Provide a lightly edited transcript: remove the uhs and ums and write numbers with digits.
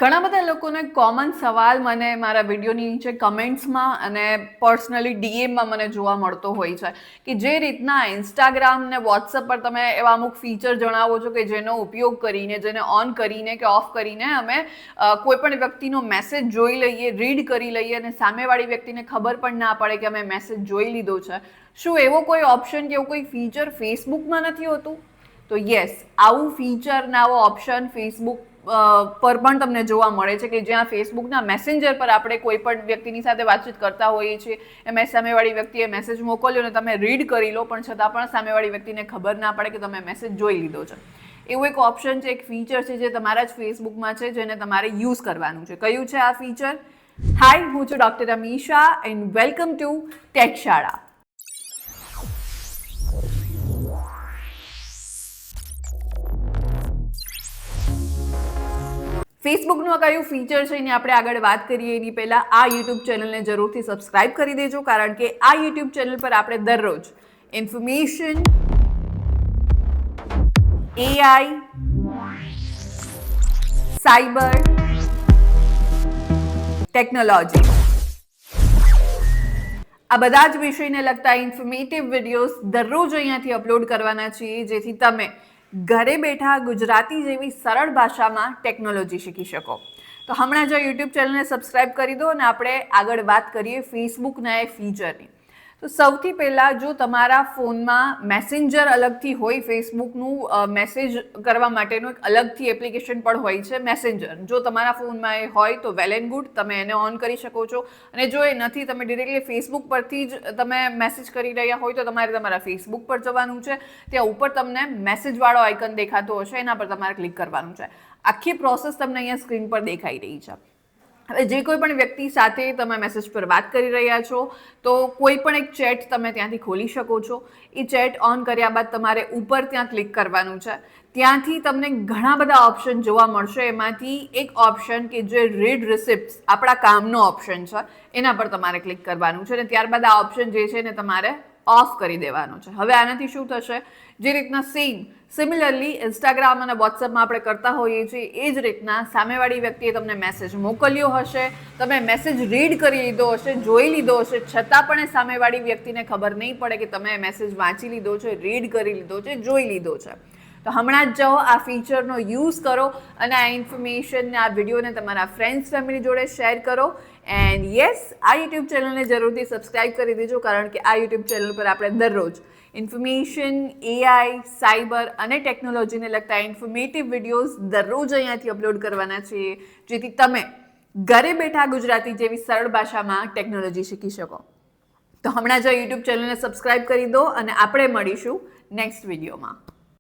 ઘણા બધા લોકોને કોમન સવાલ મને મારા વિડીયોની નીચે કમેન્ટ્સમાં અને પર્સનલી ડીએમમાં મને જોવા મળતો હોય છે કે જે રીતના ઇન્સ્ટાગ્રામ ને વોટ્સઅપ પર તમે એવા અમુક ફીચર જણાવો છો કે જેનો ઉપયોગ કરીને, જેને ઓન કરીને કે ઓફ કરીને અમે કોઈ પણ વ્યક્તિનો મેસેજ જોઈ લઈએ, રીડ કરી લઈએ અને સામેવાળી વ્યક્તિને ખબર પણ ના પડે કે અમે મેસેજ જોઈ લીધો છે. શું એવો કોઈ ઓપ્શન કે એવું કોઈ ફીચર ફેસબુકમાં નથી હોતું? તો યસ, આવું ફીચર ને આવો ઓપ્શન ફેસબુક પર પણ તમને જોવા મળે છે કે જ્યાં ફેસબુકના મેસેન્જર પર આપણે કોઈ પણ વ્યક્તિની સાથે વાતચીત કરતા હોઈએ છીએ, એમાં સામેવાળી વ્યક્તિએ મેસેજ મોકલ્યો અને તમે રીડ કરી લો પણ છતાં પણ સામેવાળી વ્યક્તિને ખબર ના પડે કે તમે મેસેજ જોઈ લીધો છે. એવું એક ઓપ્શન છે, એક ફીચર છે જે તમારા જ ફેસબુકમાં છે, જેને તમારે યુઝ કરવાનું છે. કયું છે આ ફીચર? હાય, હું છું doctor Amisha and welcome to take શાળા. ફેસબુકનું આ કયું ફીચર છે એની આપણે આગળ વાત કરીએ એની પહેલાં આ યુટ્યુબ ચેનલને જરૂરથી સબસ્ક્રાઇબ કરી દેજો, કારણ કે આ યુટ્યુબ ચેનલ પર આપણે દરરોજ ઇન્ફોર્મેશન, એઆઈ, સાયબર, ટેકનોલોજી, આ બધા જ વિષયને લગતા ઇન્ફોર્મેટિવ વિડીયોઝ દરરોજ અહીંયાથી અપલોડ કરવાના છીએ, જેથી તમે ઘરે બેઠા ગુજરાતી જેવી સરળ ભાષામાં ટેકનોલોજી શીખી શકો. તો હમણાં જ યુટ્યુબ ચેનલને સબસ્ક્રાઇબ કરી દો અને આપણે આગળ વાત કરીએ ફેસબુકના એ ફીચરની. તો સૌથી પહેલાં, જો તમારા ફોનમાં મેસેન્જર અલગથી હોય, ફેસબુકનું મેસેજ કરવા માટેનું એક અલગથી એપ્લિકેશન પણ હોય છે મેસેન્જર. જો તમારા ફોનમાં એ હોય તો વેલ એન્ડ ગુડ, તમે એને ઓન કરી શકો છો. અને જો એ નથી, તમે ડિરેક્ટલી ફેસબુક પરથી જ તમે મેસેજ કરી રહ્યા હોય તો તમારે તમારા ફેસબુક પર જવાનું છે. ત્યાં ઉપર તમને મેસેજવાળો આઇકન દેખાતો હશે, એના પર તમારે ક્લિક કરવાનું છે. આખી પ્રોસેસ તમને અહીંયા સ્ક્રીન પર દેખાઈ રહી છે. હવે જે કોઈ પણ વ્યક્તિ સાથે તમે મેસેજ પર વાત કરી રહ્યા છો તો કોઈ પણ એક ચેટ તમે ત્યાંથી ખોલી શકો છો. એ ચેટ ઓન કર્યા બાદ તમારે ઉપર ત્યાં ક્લિક કરવાનું છે. ત્યાંથી તમને ઘણા બધા ઓપ્શન જોવા મળશે. એમાંથી એક ઓપ્શન કે જે રીડ રિસિપ્ટ્સ, આપણા કામનો ઓપ્શન છે, એના પર તમારે ક્લિક કરવાનું છે અને ત્યારબાદ આ ઓપ્શન જે છે ને તમારે ઓફ કરી દેવાનો છે. હવે આનાથી શું થશે? જે રીતના સિમિલરલી ઇન્સ્ટાગ્રામ અને વોટ્સઅપમાં આપણે કરતા હોઈએ છીએ એ જ રીતના સામેવાળી વ્યક્તિએ તમને મેસેજ મોકલ્યો હશે, તમે મેસેજ રીડ કરી લીધો હશે, જોઈ લીધો હશે, છતાં પણ એ સામેવાળી વ્યક્તિને ખબર નહીં પડે કે તમે મેસેજ વાંચી લીધો છે, રીડ કરી લીધો છે, જોઈ લીધો છે. તો હમણાં જ જાઓ, આ ફીચરનો યુઝ કરો અને આ ઇન્ફોર્મેશનને, આ વિડીયોને તમારા ફ્રેન્ડ્સ ફેમિલી જોડે શેર કરો. એન્ડ યસ, આ યુટ્યુબ ચેનલને જરૂરથી સબસ્ક્રાઇબ કરી દેજો, કારણ કે આ યુટ્યુબ ચેનલ પર આપણે દરરોજ ઇન્ફોર્મેશન, એઆઈ, સાયબર અને ટેકનોલોજીને લગતા ઇન્ફોર્મેટિવ વિડીયોઝ દરરોજ અહીંયાથી અપલોડ કરવાના છીએ, જેથી તમે ઘરે બેઠા ગુજરાતી જેવી સરળ ભાષામાં ટેકનોલોજી શીખી શકો. તો હમણાં જ યુટ્યુબ ચેનલને સબસ્ક્રાઇબ કરી દો અને આપણે મળીશું નેક્સ્ટ વિડીયોમાં.